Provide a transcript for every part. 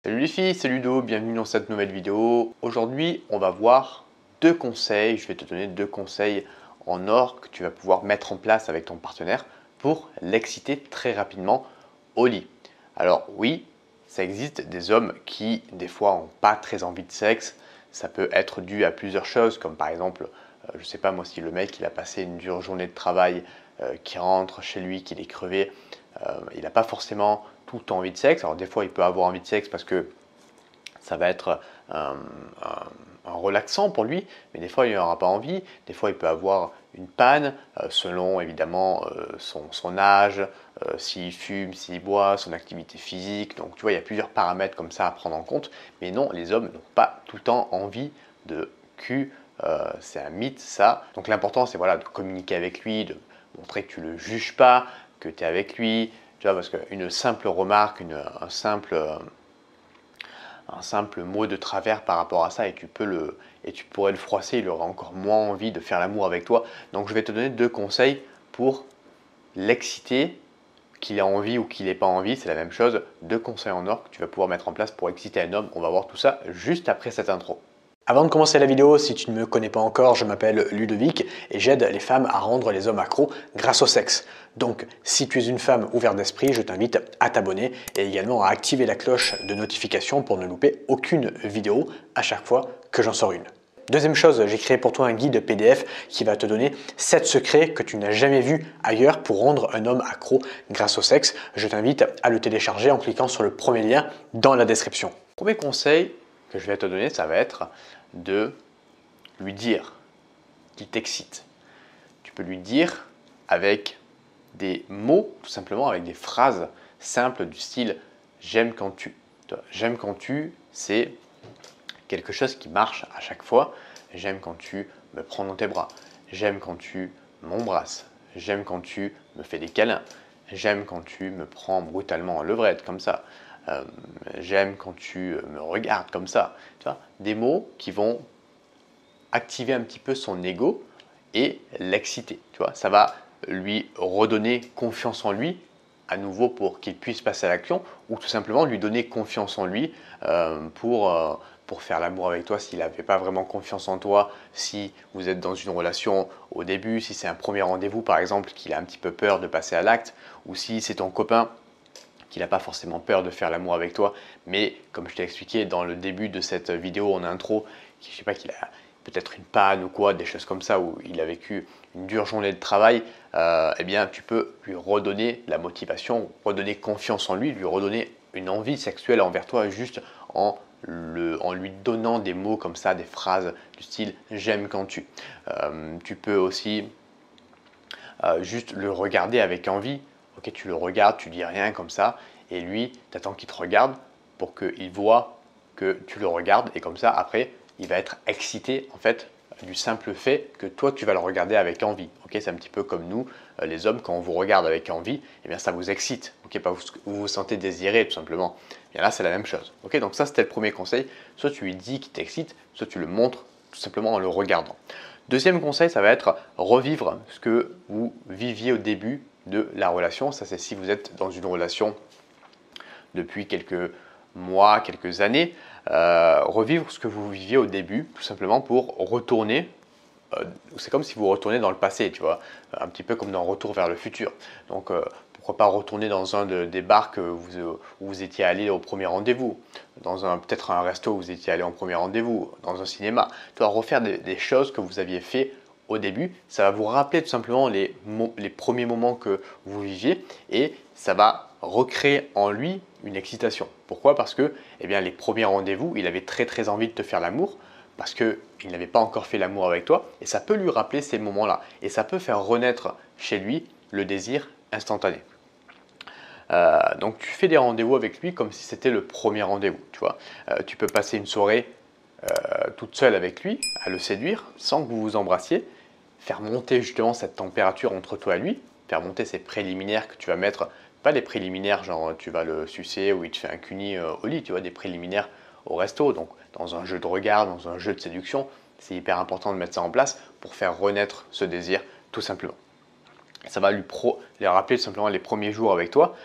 Salut les filles, c'est Ludo, bienvenue dans cette nouvelle vidéo. Aujourd'hui, on va voir deux conseils. Je vais te donner deux conseils en or que tu vas pouvoir mettre en place avec ton partenaire pour l'exciter très rapidement au lit. Alors oui, ça existe des hommes qui des fois n'ont pas très envie de sexe. Ça peut être dû à plusieurs choses, comme par exemple, je ne sais pas moi, si le mec il a passé une dure journée de travail, qui rentre chez lui, qu'il est crevé, il n'a pas forcément tout le temps envie de sexe. Alors des fois il peut avoir envie de sexe parce que ça va être un relaxant pour lui, mais des fois il n'aura pas envie, des fois il peut avoir une panne, selon évidemment son âge, s'il fume, s'il boit, son activité physique. Donc tu vois, il y a plusieurs paramètres comme ça à prendre en compte, mais non, les hommes n'ont pas tout le temps envie de cul, c'est un mythe ça. Donc l'important c'est voilà, de communiquer avec lui, de montrer que tu ne le juges pas, que tu es avec lui, tu vois, parce qu'une simple remarque, un simple mot de travers par rapport à ça et tu pourrais le froisser, il aura encore moins envie de faire l'amour avec toi. Donc je vais te donner deux conseils pour l'exciter, qu'il ait envie ou qu'il n'ait pas envie, c'est la même chose. Deux conseils en or que tu vas pouvoir mettre en place pour exciter un homme. On va voir tout ça juste après cette intro. Avant de commencer la vidéo, si tu ne me connais pas encore, je m'appelle Ludovic et j'aide les femmes à rendre les hommes accros grâce au sexe. Donc, si tu es une femme ouverte d'esprit, je t'invite à t'abonner et également à activer la cloche de notification pour ne louper aucune vidéo à chaque fois que j'en sors une. Deuxième chose, j'ai créé pour toi un guide PDF qui va te donner 7 secrets que tu n'as jamais vus ailleurs pour rendre un homme accro grâce au sexe. Je t'invite à le télécharger en cliquant sur le premier lien dans la description. Premier conseil que je vais te donner, ça va être de lui dire qu'il t'excite. Tu peux lui dire avec des mots, tout simplement, avec des phrases simples du style « j'aime quand tu ». J'aime quand tu, c'est quelque chose qui marche à chaque fois. J'aime quand tu me prends dans tes bras. J'aime quand tu m'embrasses. J'aime quand tu me fais des câlins. J'aime quand tu me prends brutalement en levrette, comme ça. J'aime quand tu me regardes comme ça. Tu vois, des mots qui vont activer un petit peu son ego et l'exciter. Tu vois, ça va lui redonner confiance en lui à nouveau pour qu'il puisse passer à l'action ou tout simplement lui donner confiance en lui pour faire l'amour avec toi s'il n'avait pas vraiment confiance en toi, si vous êtes dans une relation au début, si c'est un premier rendez-vous par exemple, qu'il a un petit peu peur de passer à l'acte, ou si c'est ton copain qui n'a pas forcément peur de faire l'amour avec toi, mais comme je t'ai expliqué dans le début de cette vidéo en intro, je ne sais pas, qu'il a peut-être une panne ou quoi, des choses comme ça, où il a vécu une dure journée de travail, eh bien tu peux lui redonner la motivation, redonner confiance en lui, lui redonner une envie sexuelle envers toi juste en lui donnant des mots comme ça, des phrases du style « j'aime quand tu ». Tu peux aussi juste le regarder avec envie. Ok, tu le regardes, tu dis rien comme ça, et lui, tu attends qu'il te regarde pour qu'il voit que tu le regardes, et comme ça, après, il va être excité en fait du simple fait que toi, tu vas le regarder avec envie. Ok, c'est un petit peu comme nous, les hommes, quand on vous regarde avec envie, eh bien ça vous excite. Ok, vous vous sentez désiré tout simplement. Et bien là, c'est la même chose. Ok, donc ça, c'était le premier conseil. Soit tu lui dis qu'il t'excite, soit tu le montres tout simplement en le regardant. Deuxième conseil, ça va être revivre ce que vous viviez au début de la relation. Ça, c'est si vous êtes dans une relation depuis quelques mois, quelques années. Revivre ce que vous viviez au début, tout simplement pour retourner. C'est comme si vous retournez dans le passé, tu vois, un petit peu comme dans Retour vers le futur. Donc, pourquoi pas retourner dans un des bars où vous étiez allé au premier rendez-vous, dans peut-être un resto où vous étiez allé en premier rendez-vous, dans un cinéma. Tu vas refaire des choses que vous aviez fait au début. Ça va vous rappeler tout simplement les premiers moments que vous viviez et ça va recréer en lui une excitation. Pourquoi? Parce que eh bien, les premiers rendez-vous, il avait très envie de te faire l'amour parce qu'il n'avait pas encore fait l'amour avec toi et ça peut lui rappeler ces moments-là et ça peut faire renaître chez lui le désir instantané. Donc tu fais des rendez-vous avec lui comme si c'était le premier rendez-vous, tu vois. Tu peux passer une soirée toute seule avec lui, à le séduire sans que vous vous embrassiez, faire monter justement cette température entre toi et lui, faire monter ces préliminaires que tu vas mettre, pas les préliminaires genre tu vas le sucer ou il te fait un cuni au lit, tu vois, des préliminaires au resto, donc dans un jeu de regard, dans un jeu de séduction, c'est hyper important de mettre ça en place pour faire renaître ce désir tout simplement. Ça va lui rappeler tout simplement les premiers jours avec toi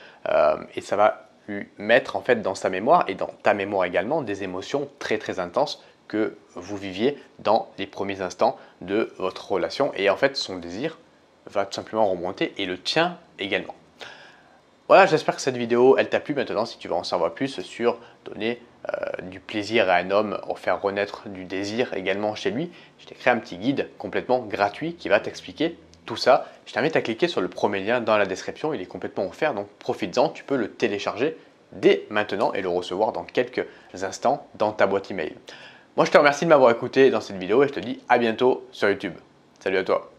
et ça va lui mettre en fait dans sa mémoire et dans ta mémoire également des émotions très très intenses que vous viviez dans les premiers instants de votre relation. Et en fait, son désir va tout simplement remonter et le tien également. Voilà, j'espère que cette vidéo, elle t'a plu. Maintenant, si tu veux en savoir plus sur donner du plaisir à un homme, faire renaître du désir également chez lui, je t'ai créé un petit guide complètement gratuit qui va t'expliquer tout ça. Je t'invite à cliquer sur le premier lien dans la description, il est complètement offert, donc profites-en, tu peux le télécharger dès maintenant et le recevoir dans quelques instants dans ta boîte email. Moi, je te remercie de m'avoir écouté dans cette vidéo et je te dis à bientôt sur YouTube. Salut à toi.